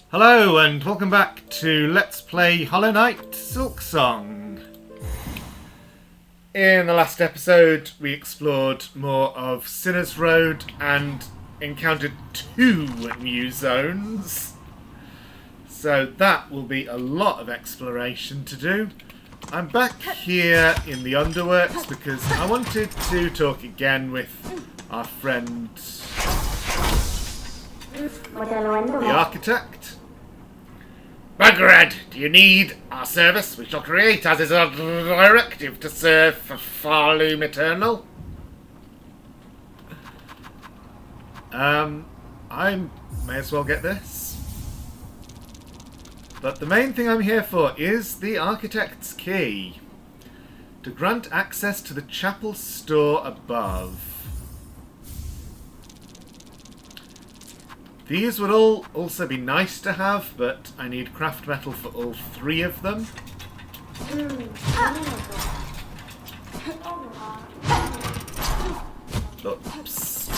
Hello and welcome back to Let's Play Hollow Knight Silksong. In the last episode we explored more of Sinner's Road and encountered 2 new zones. So that will be a lot of exploration to do. I'm back here in the Underworks because I wanted to talk again with our friend the architect. Baghead, do you need our service? We shall create as is our directive to serve for Farloom Eternal. I may as well get this. But the main thing I'm here for is the architect's key. To grant access to the chapel store above. These would all also be nice to have, but I need craft metal for all 3 of them. Oops.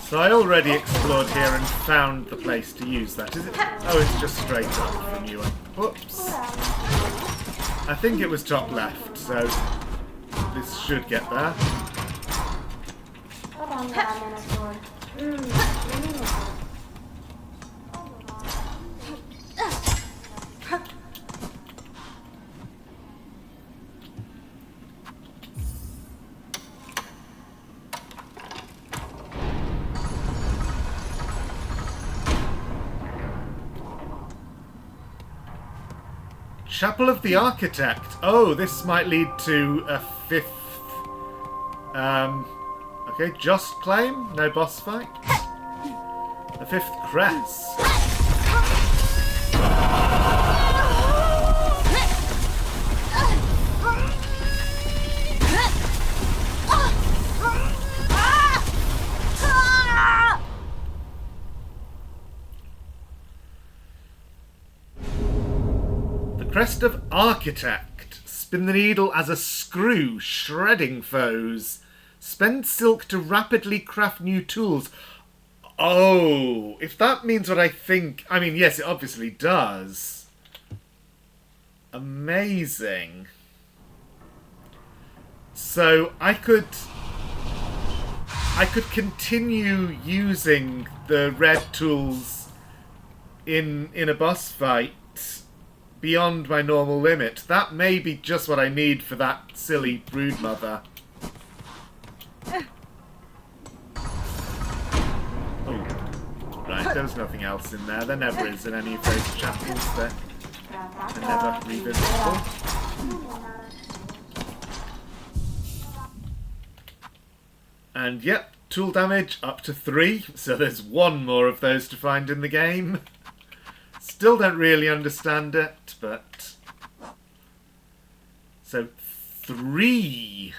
So I already explored here and found the place to use that. Is it? Oh, it's just straight up from you. Whoops. I think it was top left, so this should get there. Chapel of the Architect. Oh, this might lead to a 5th... okay, just claim. No boss fight. A 5th crest. Crest of Architect. Spin the needle as a screw, shredding foes. Spend silk to rapidly craft new tools. Oh, if that means what I think... I mean, yes, it obviously does. Amazing. So I could continue using the red tools in a boss fight beyond my normal limit. That may be just what I need for that silly broodmother. Oh, right, there was nothing else in there. There never is in any of those chapels. They're never revisitable. And yep, tool damage up to 3, so there's 1 more of those to find in the game. Still don't really understand it, but... So, 3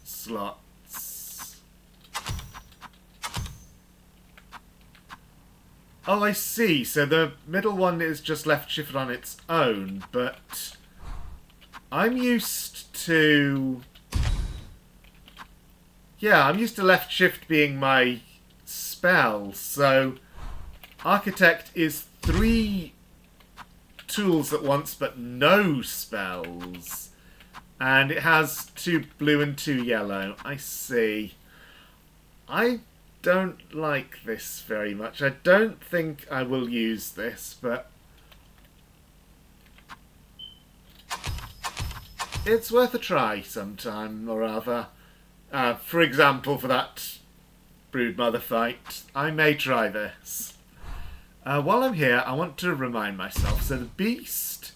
slots. Oh, I see. So the middle one is just left shift on its own, but I'm used to... Yeah, I'm used to left shift being my spell, so Architect is 3 tools at once but no spells, and it has 2 blue and 2 yellow. I see. I don't like this very much. I don't think I will use this, but it's worth a try sometime or other. For example, for that broodmother fight, I may try this. While I'm here, I want to remind myself. So the beast...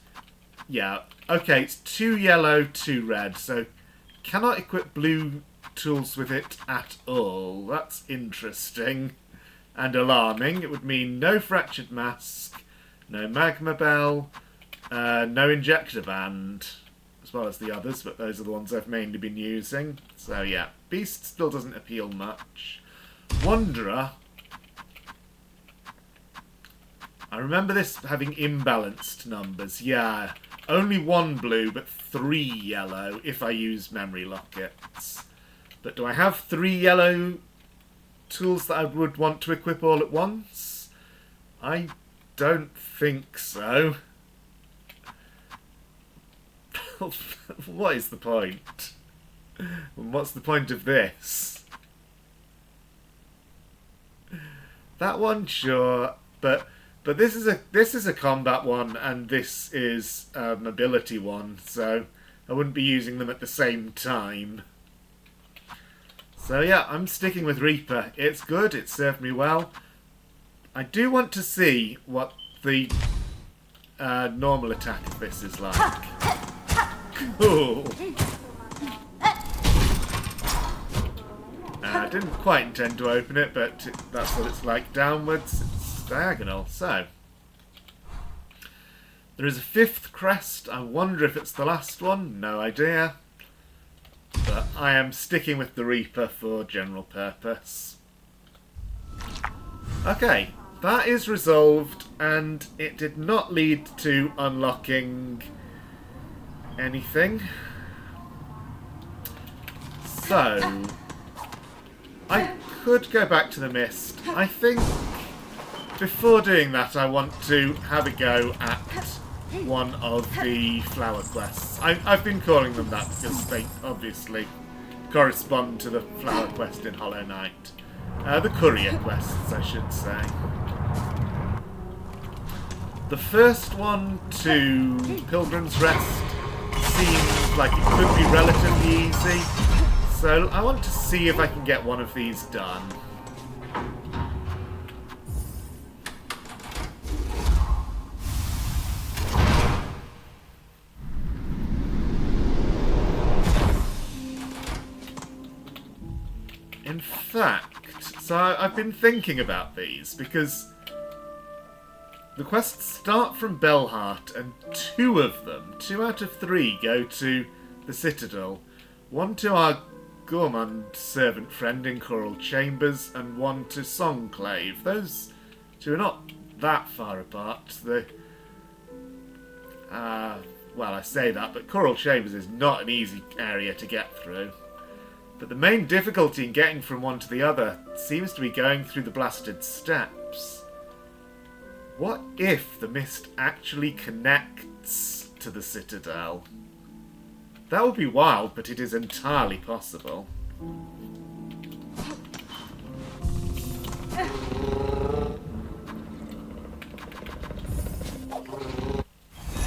Yeah, okay, it's 2 yellow, 2 red. So cannot equip blue tools with it at all. That's interesting and alarming. It would mean no fractured mask, no magma bell, no injector band, as well as the others, but those are the ones I've mainly been using. So yeah, beast still doesn't appeal much. Wanderer. I remember this having imbalanced numbers. Yeah, only 1 blue, but 3 yellow if I use memory lockets. But do I have 3 yellow tools that I would want to equip all at once? I don't think so. What is the point? What's the point of this? That one, sure, but this is a combat one, and this is an ability one, so I wouldn't be using them at the same time. So yeah, I'm sticking with Reaper. It's good, it served me well. I do want to see what the normal attack of this is like. Cool. I didn't quite intend to open it, but that's what it's like downwards. It's diagonal. So, there is a 5th crest. I wonder if it's the last one. No idea. But I am sticking with the Reaper for general purpose. Okay, that is resolved, and it did not lead to unlocking anything. So, I could go back to the mist. I think before doing that I want to have a go at one of the flower quests. I've been calling them that because they obviously correspond to the flower quest in Hollow Knight. The courier quests, I should say. The first one to Pilgrim's Rest seems like it could be relatively easy. So I want to see if I can get one of these done. In fact, so I've been thinking about these because the quests start from Belheart and 2 of them, 2 out of 3, go to the Citadel. 1 to our Gourmand servant friend in Coral Chambers, and 1 to Songclave. Those 2 are not that far apart. Well, I say that, but Coral Chambers is not an easy area to get through. But the main difficulty in getting from one to the other seems to be going through the blasted steps. What if the mist actually connects to the Citadel? That would be wild, but it is entirely possible.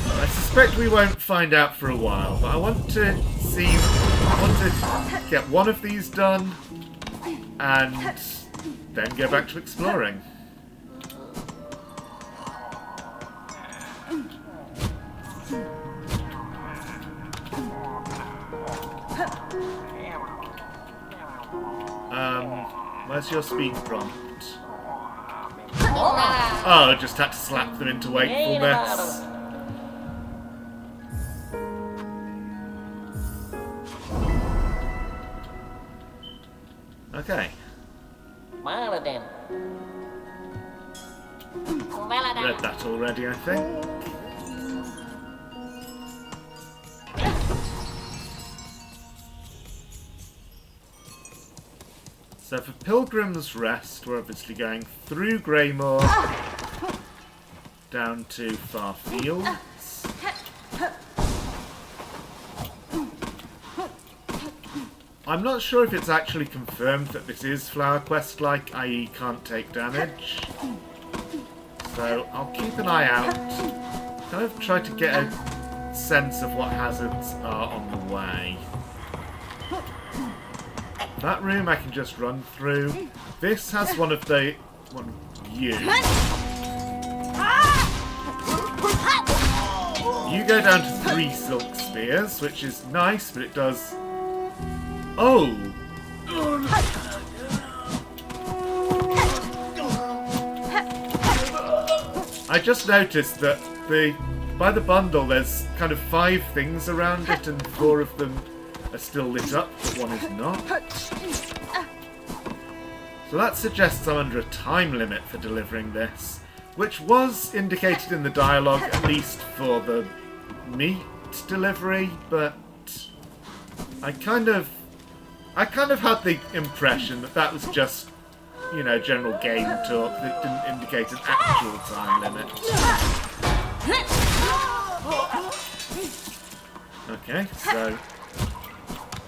I suspect we won't find out for a while, but I want to get one of these done, and then go back to exploring. Where's your speed prompt? Oh, I just had to slap them into wakefulness. Okay. Read that already, I think. So for Pilgrim's Rest, we're obviously going through Greymore, down to Far Fields. I'm not sure if it's actually confirmed that this is Flower Quest-like, i.e. can't take damage. So I'll keep an eye out, kind of try to get a sense of what hazards are on the way. That room I can just run through. This has one of you. You go down to 3 silk spears, which is nice, but it does... Oh! I just noticed that by the bundle there's kind of 5 things around it and 4 of them are still lit up, but 1 is not. So that suggests I'm under a time limit for delivering this, which was indicated in the dialogue, at least for the meat delivery, but I kind of had the impression that that was just, you know, general game talk that didn't indicate an actual time limit. Okay, so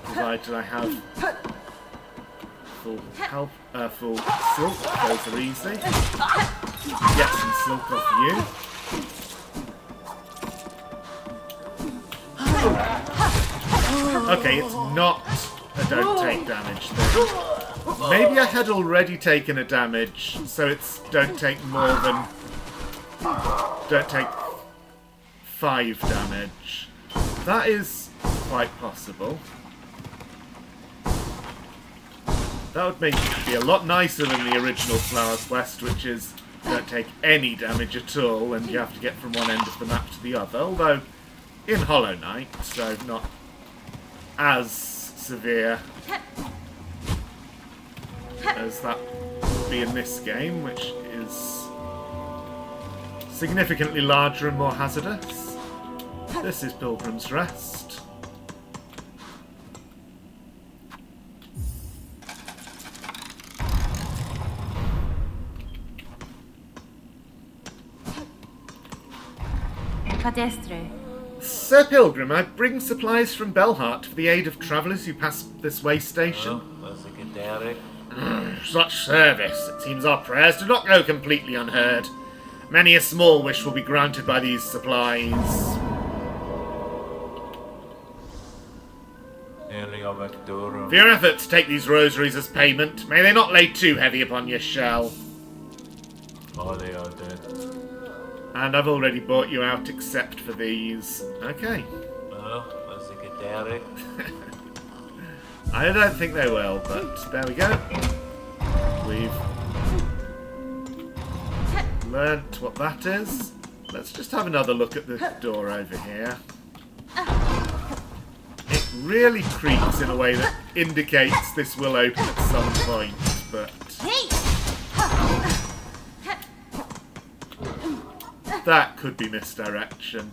provided I have full health, full silk, those are easy. Get some silk off you. Okay, it's not a don't take damage thing. Maybe I had already taken a damage, so it's don't take more than... Don't take 5 damage. That is quite possible. That would make it be a lot nicer than the original Flower Quest, which is don't take any damage at all, and you have to get from one end of the map to the other. Although, in Hollow Knight, so not as severe as that would be in this game, which is significantly larger and more hazardous. This is Pilgrim's Rest. Sir Pilgrim, I bring supplies from Belhart for the aid of travellers who pass this way station. Such service. It seems our prayers do not go completely unheard. Many a small wish will be granted by these supplies. For your efforts, take these rosaries as payment. May they not lay too heavy upon your shell. Oh, they are dead. And I've already bought you out except for these. Okay. I don't think they will, but there we go. We've learnt what that is. Let's just have another look at the door over here. It really creaks in a way that indicates this will open at some point, but... that could be misdirection.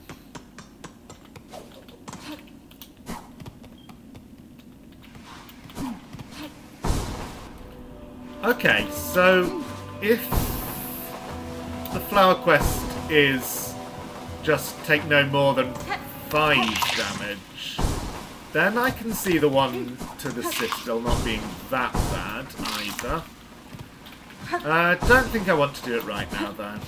Okay, so if the Flower Quest is just take no more than 5 damage, then I can see the one to the citadel not being that bad either. I don't think I want to do it right now though.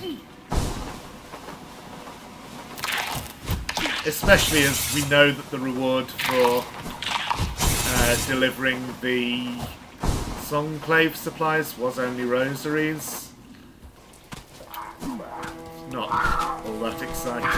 Especially as we know that the reward for delivering the Songclave supplies was only rosaries. Not all that exciting.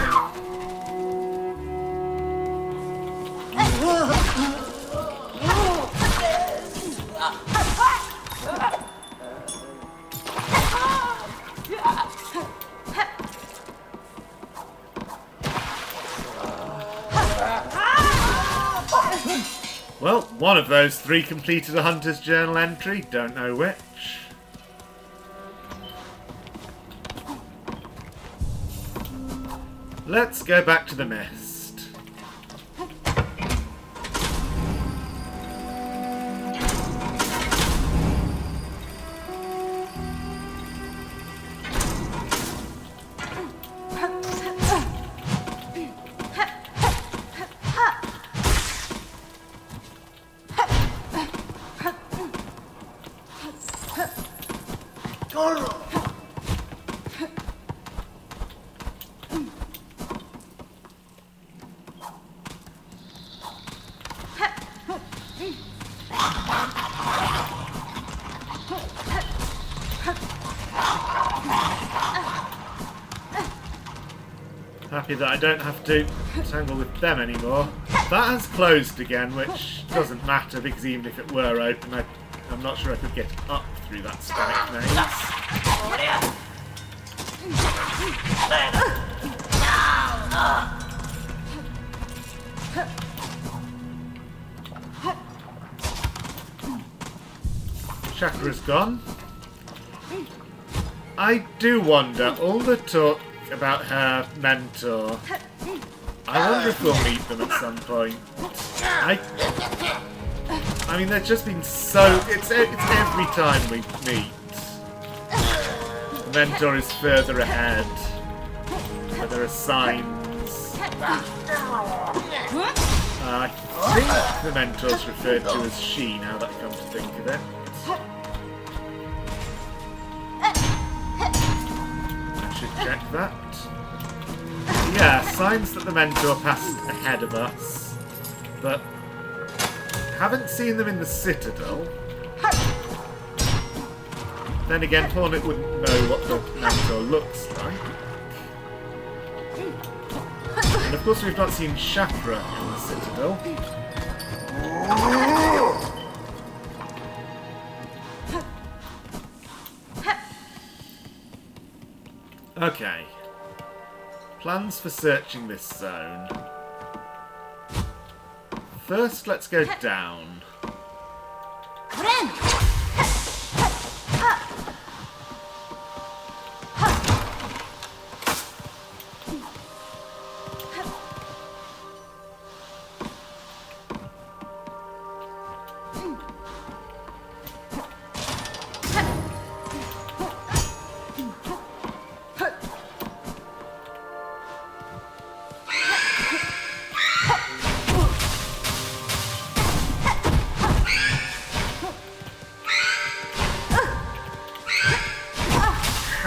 Well, one of those 3 completed a Hunter's Journal entry, don't know which. Let's go back to the mist. Happy that I don't have to tangle with them anymore. That has closed again, which doesn't matter because even if it were open, I'm not sure I could get up through that static maze. Chakra's gone. I do wonder, all the talk about her mentor, I wonder if we'll meet them at some point. I mean, they've just been so... It's every time we meet. The mentor is further ahead. But there are signs. I think the mentor's referred to as she, now that I come to think of it. I should check that. Yeah, signs that the mentor passed ahead of us, but haven't seen them in the Citadel. Then again, Hornet wouldn't know what the mentor looks like. And of course we've not seen Shafra in the Citadel. Okay. Plans for searching this zone. First, let's go down.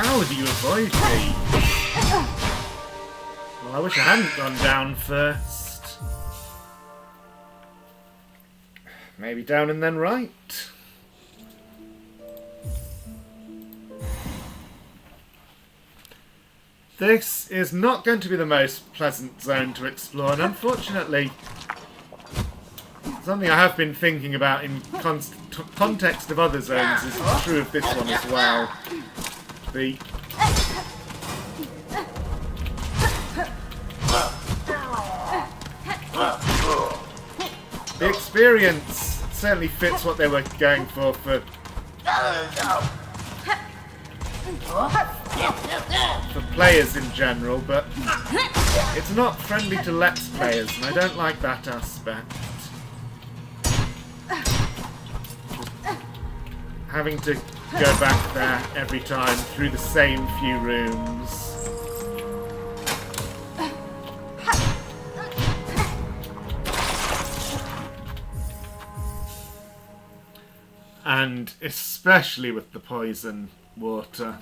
How do you avoid me? Well, I wish I hadn't gone down first. Maybe down and then right. This is not going to be the most pleasant zone to explore, and unfortunately, something I have been thinking about in context of other zones is true of this one as well. The experience certainly fits what they were going for players in general, but it's not friendly to Let's Players, and I don't like that aspect. Having to go back there every time through the same few rooms. And especially with the poison water,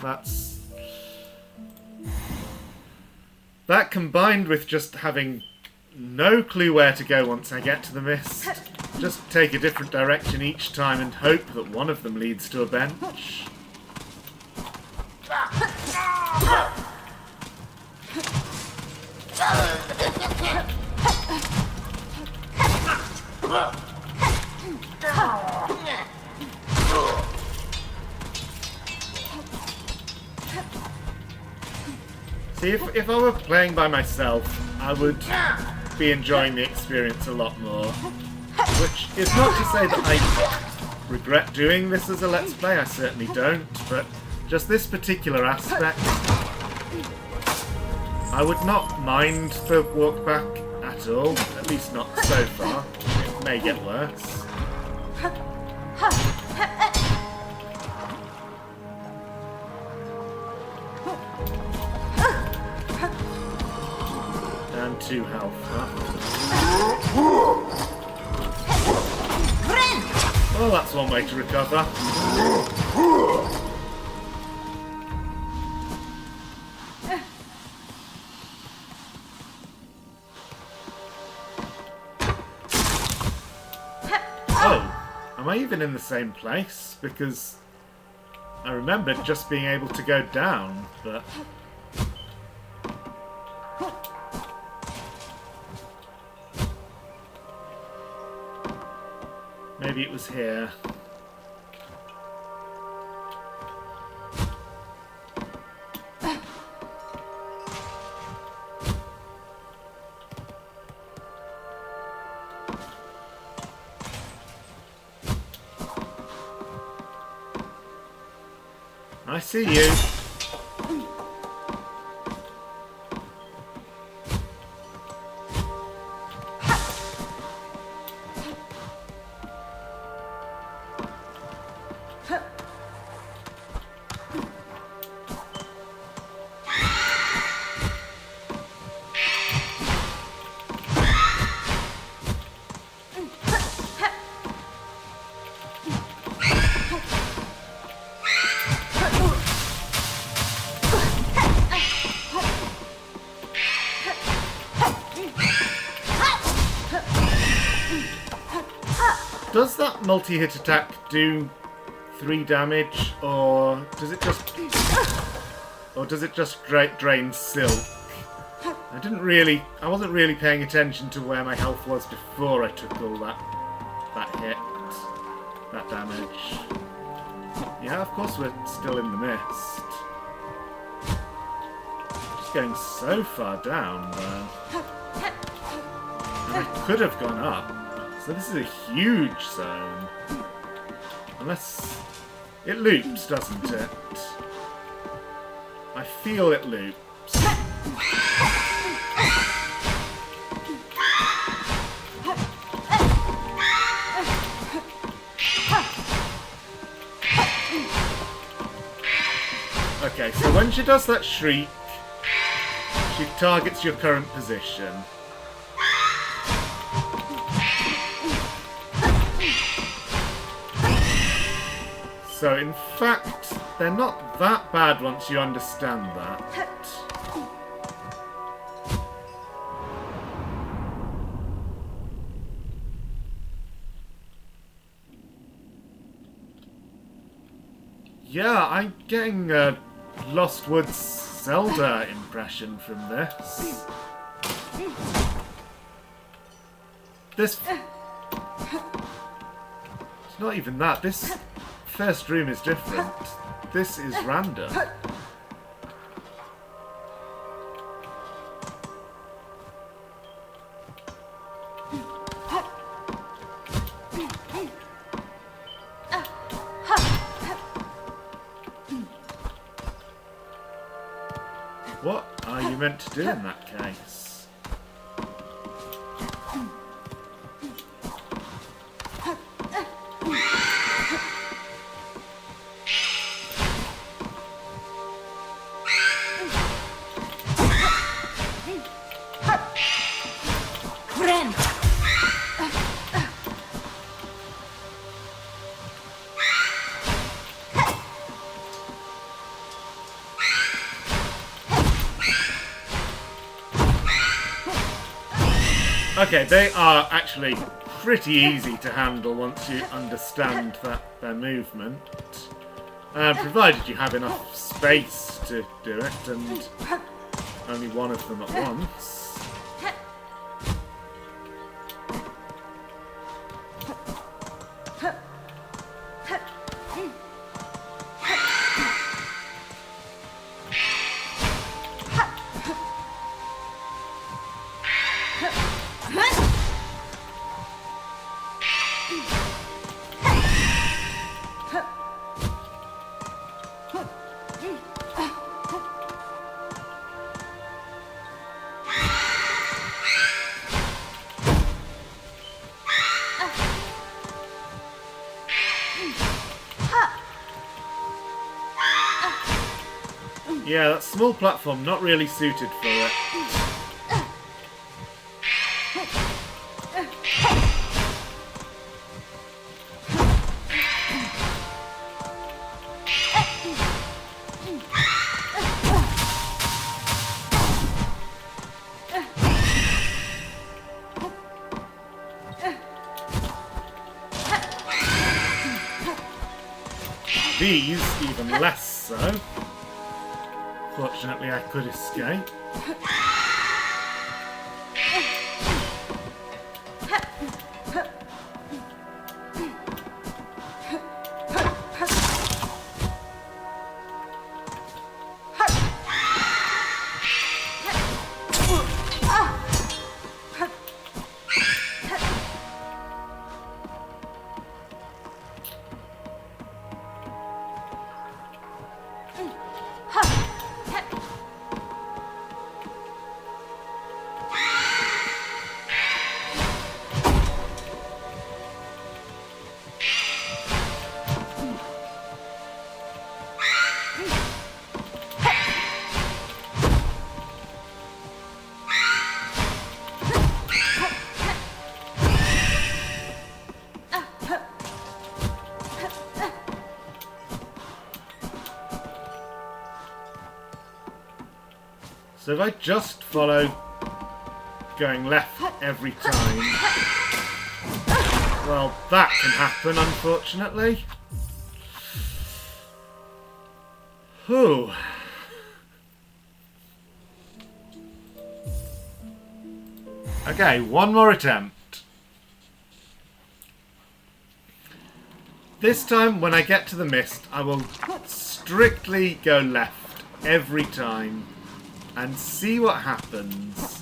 that combined with just having no clue where to go once I get to the mist. Just take a different direction each time and hope that one of them leads to a bench. See, if I were playing by myself, I would be enjoying the experience a lot more. Which is not to say that I regret doing this as a Let's Play, I certainly don't, but just this particular aspect, I would not mind the walk back at all, at least not so far. It may get worse. Down 2 health, huh? Well, that's one way to recover. Oh, am I even in the same place? Because I remembered just being able to go down, but... maybe it was here. I see you. Does that multi-hit attack do 3 damage, or does it just drain silk? I wasn't really paying attention to where my health was before I took all that hit, that damage. Yeah, of course we're still in the mist. Just going so far down, though. And I could have gone up. So this is a huge zone. Unless... it loops, doesn't it? I feel it loops. Okay, so when she does that shriek, she targets your current position. So in fact, they're not that bad once you understand that. Yeah, I'm getting a Lost Woods Zelda impression from this. It's not even that. This first room is different. This is random. What are you meant to do in that case? Okay, they are actually pretty easy to handle once you understand their movement. Provided you have enough space to do it, and only one of them at once. Yeah, that small platform, not really suited for it. These, even less so. Fortunately, I could escape. So if I just follow going left every time, Well, that can happen, unfortunately. Whew. Okay, one more attempt. This time, when I get to the mist, I will strictly go left every time and see what happens.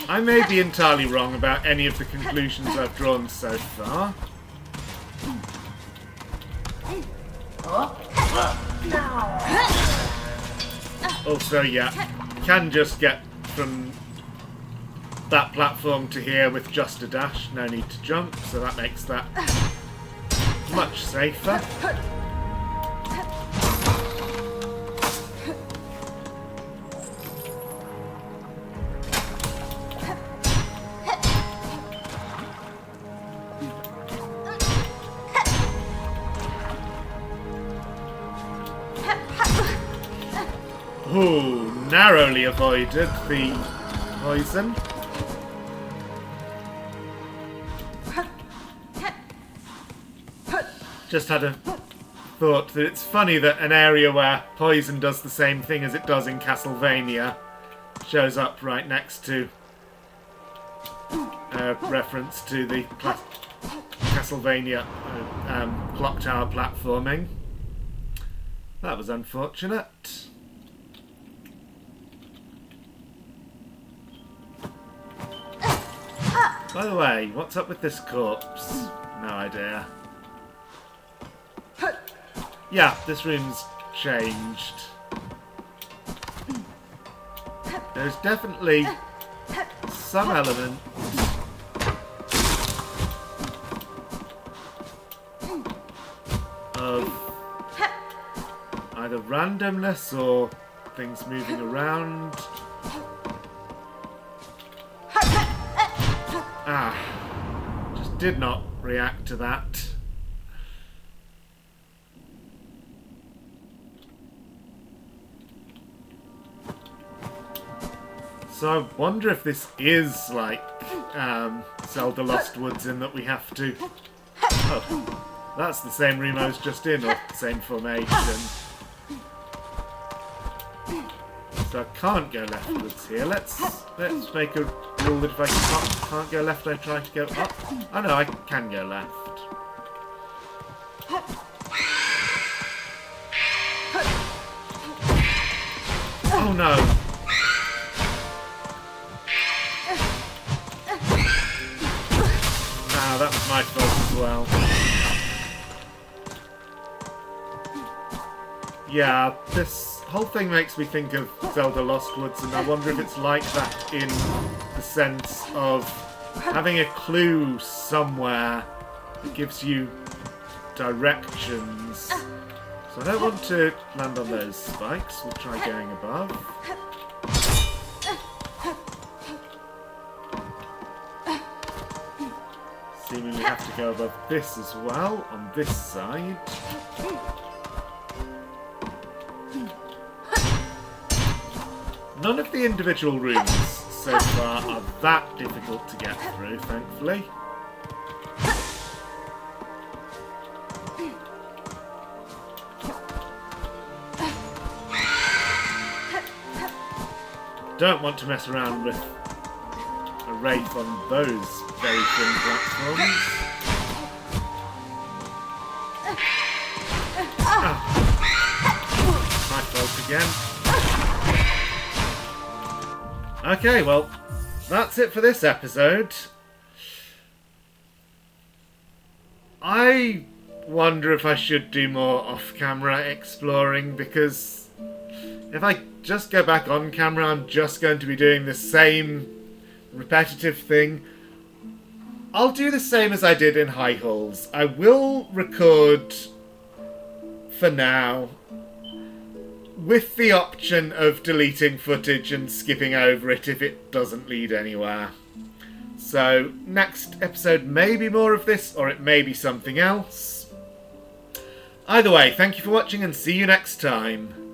I may be entirely wrong about any of the conclusions I've drawn so far. Also, yeah, can just get from that platform to here with just a dash, no need to jump, so that makes that much safer. Ooh, narrowly avoided the poison. Just had a thought that it's funny that an area where poison does the same thing as it does in Castlevania shows up right next to a reference to the Castlevania clock tower platforming. That was unfortunate. By the way, what's up with this corpse? No idea. Yeah, this room's changed. There's definitely some element of either randomness or things moving around. Just did not react to that. So I wonder if this is like Zelda Lost Woods in that we have to... Oh, that's the same room I was just in, or the same formation. So I can't go leftwards here. Let's make a rule that if I can't go left, I try to go up. Oh no, I can go left. Oh no. Ah, that was my fault as well. Yeah, this whole thing makes me think of Zelda Lost Woods, and I wonder if it's like that in the sense of having a clue somewhere that gives you directions. So I don't want to land on those spikes. We'll try going above. Seemingly have to go above this as well, on this side. None of the individual rooms so far are that difficult to get through, thankfully. Don't want to mess around with a wraith on those very thin platforms. Ah. My fault again. Okay, well, that's it for this episode. I wonder if I should do more off-camera exploring, because if I just go back on camera, I'm just going to be doing the same repetitive thing. I'll do the same as I did in High Halls. I will record for now, with the option of deleting footage and skipping over it if it doesn't lead anywhere. So, next episode may be more of this, or it may be something else. Either way, thank you for watching and see you next time.